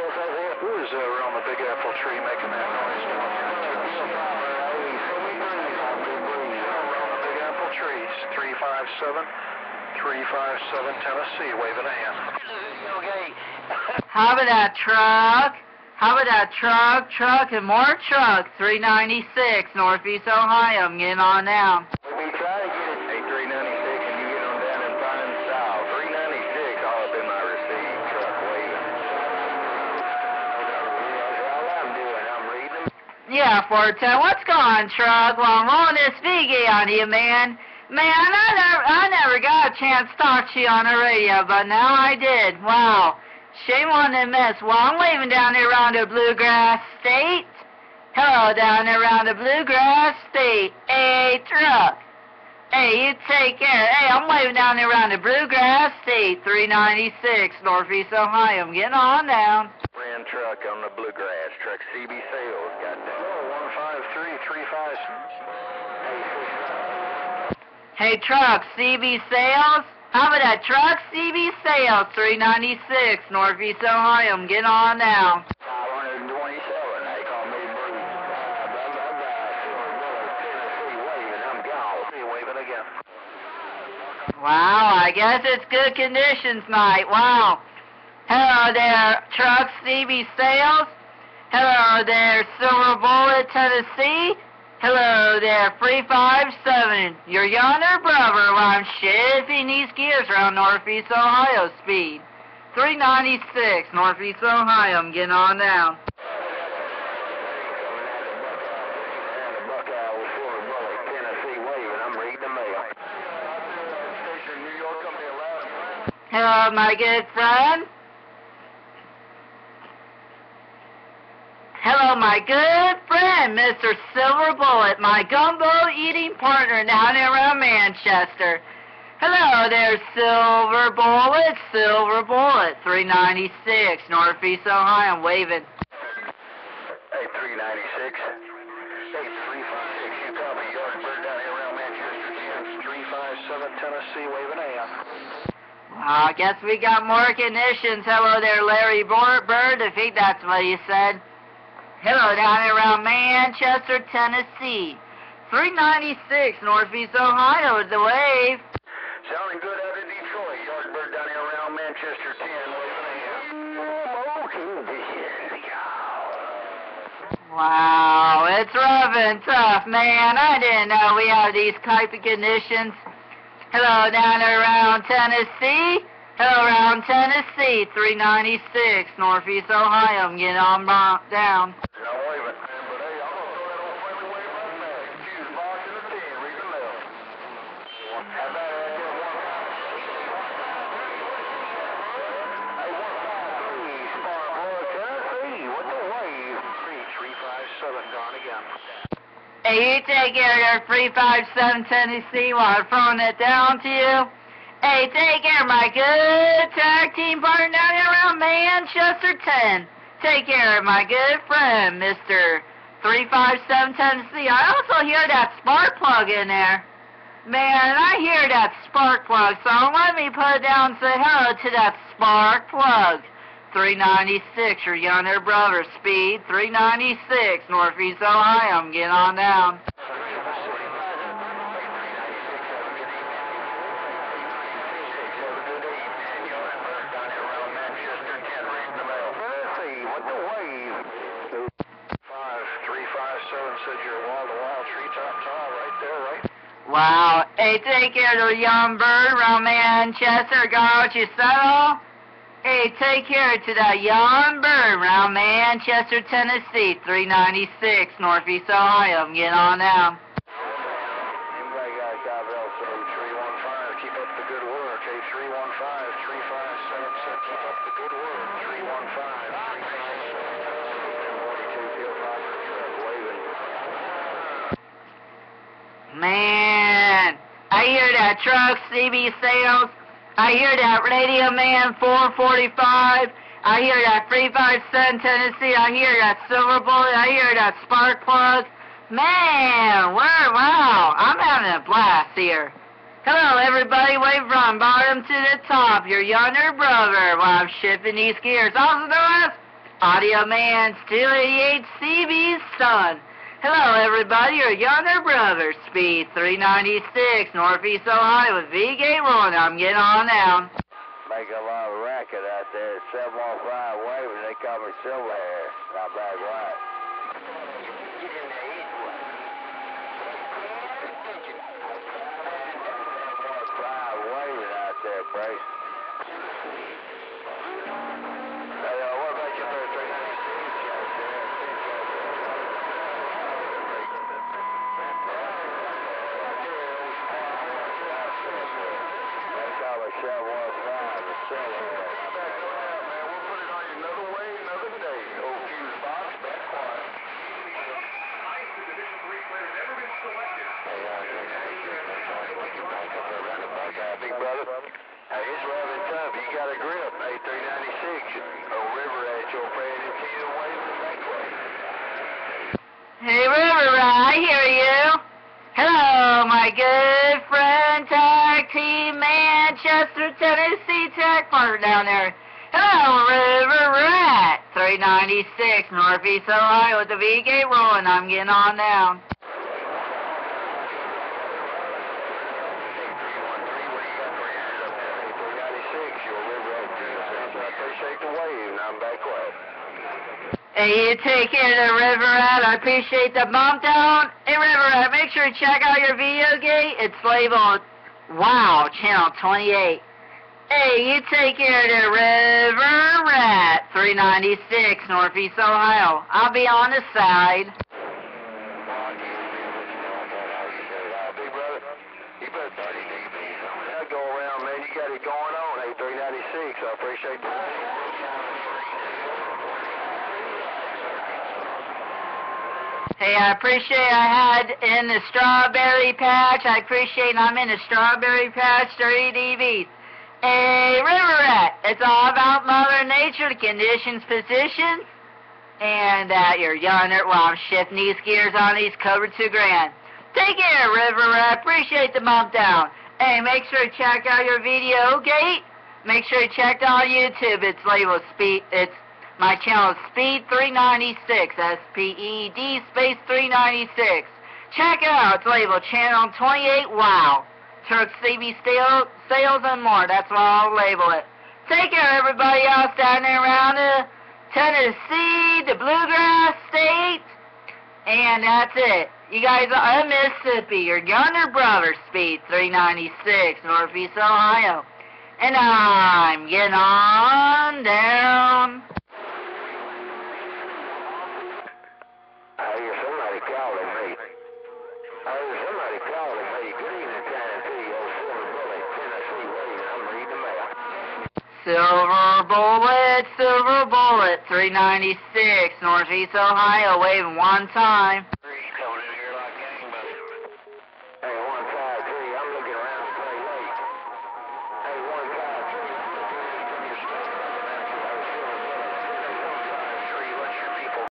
Who is around the Big Apple tree making that noise? Around the Big Apple trees, 357 Tennessee, waving a hand. How about that truck? How about that truck, and more truck, 396, Northeast Ohio. I'm getting on down. We try to get it, hey, 396, and you get on down in Pine South. 396, all up in my receipt truck, waving. All I'm doing, I'm reading. Yeah, 410, what's going on, truck? Well, I'm rolling this VG on you, man. Man, I never got a chance to talk to you on the radio, but now I did. Wow. Shame on the miss. Well, I'm waving down there around the Bluegrass State. Hello, down there around the Bluegrass State. Hey, truck. Hey, you take care. Hey, I'm waving down there around the Bluegrass State, 396, Northeast Ohio. I'm getting on down. Ran truck on the Bluegrass truck. CB Sales got that. 15335. Hey, truck, CB Sales? How about that truck, CB Sales, 396, Northeast Ohio. I'm getting on now. 527, they call me Bruce. Tennessee waving, I'm gone. Waving again. Wow, I guess it's good conditions night. Wow. Hello there, truck, CB Sales. Hello there, Silver Bullet, Tennessee. Hello there, 357, your younger brother while I'm shifting these gears around Northeast Ohio speed. 396, Northeast Ohio, I'm getting on down. Hello, my good friend. Hello, my good friend, Mr. Silver Bullet, my gumbo eating partner down there around Manchester. Hello there, Silver Bullet, 396, Northeast Ohio, I'm waving. Hey, 396. Hey, 356, you call me Yorkburg down here around Manchester, 357 Tennessee, waving a hand. Well, I guess we got more conditions. Hello there, Larry Bird, I think that's what you said. Hello down here around Manchester, Tennessee. 396, Northeast Ohio is the wave. Sounding good out of Detroit. Yorkburg down here around Manchester, 10, waving a hand. Wow, it's rough and tough, man. I didn't know we have these type of conditions. Hello down there around Tennessee. Hello around Tennessee, 396, Northeast Ohio. I'm getting on down. Hey, you take care of your 357 Tennessee while I'm throwing it down to you. Hey, take care, my good tag team partner down here around Manchester 10. Take care of my good friend, Mr. 357 Tennessee. I also hear that spark plug in there. Man, I hear that spark plug, so let me put it down and say hello to that spark plug. 396, your younger brother, speed, 396, Northeast Ohio. I'm getting on down. Wow. Hey, take care of the young bird around Manchester. Got you settled? Hey, take care to that young bird around Manchester, Tennessee, 396, Northeast Ohio. I'm getting on down. Anybody got also 315, keep up the good work. Hey, 315, 3577, keep up the good work. 315, 315, 42 Man, I hear that truck, CB Sales. I hear that Radio Man 445. I hear that 357 Tennessee. I hear that Silver Bullet. I hear that Spark Plug. Man, wow, I'm having a blast here. Hello, everybody. Wave from bottom to the top. Your younger brother while I'm shifting these gears. Also known as Audio Man 288 CB's son. Hello everybody, your younger brother, Speed 396, Northeast Ohio with V-Gate rolling. I'm getting on now. Make a lot of racket out there. 715 waving, they call me Silver Hair. Not back right. Get in there, east one. 715 waving out there, Brace. Hey, what about your 396 out there? They call me 715, the Silver Hair. Big brother. Hey, it's rather tough. You got a grip. A396. River at your friend and you waving that way. Hey River Rat, I hear you. Hello, my good friend, Tag Team Manchester, Tennessee Tag partner down there. Hello, River Rat. 396, Northeast Ohio with the V-Gate rolling. I'm getting on now. Hey, you take care of the River Rat. I appreciate the bump down. Hey, River Rat, make sure to check out your video gate. It's labeled WOW Channel 28. Hey, you take care of the River Rat. 396, Northeast Ohio. I'll be on the side. Big brother, you better 30 dB. Now go around, man. You got it going on. Hey, 396. I appreciate the Hey, I appreciate I had in the strawberry patch. I appreciate I'm in the strawberry patch, 30 dBs. Hey, River Rat, it's all about Mother Nature, the conditions, positions, and that you're yonder while I'm shifting these gears on these covered $2,000. Take care, River Rat. Appreciate the bump down. Hey, make sure to check out your video gate. Make sure to check out YouTube. It's labeled Speed. My channel is Speed 396, S-P-E-D space 396. Check it out. It's labeled Channel 28 WOW. Turk CB sales and more. That's what I'll label it. Take care, everybody else down there around Tennessee, the Bluegrass State. And that's it. You guys are Mississippi. Your younger brother, Speed 396, Northeast Ohio. And I'm getting on down. I hear somebody calling me. Good evening, Tennessee. Silver Bullet, Tennessee waving. I'm reading the mail. Silver Bullet, 396, Northeast Ohio, waving one time.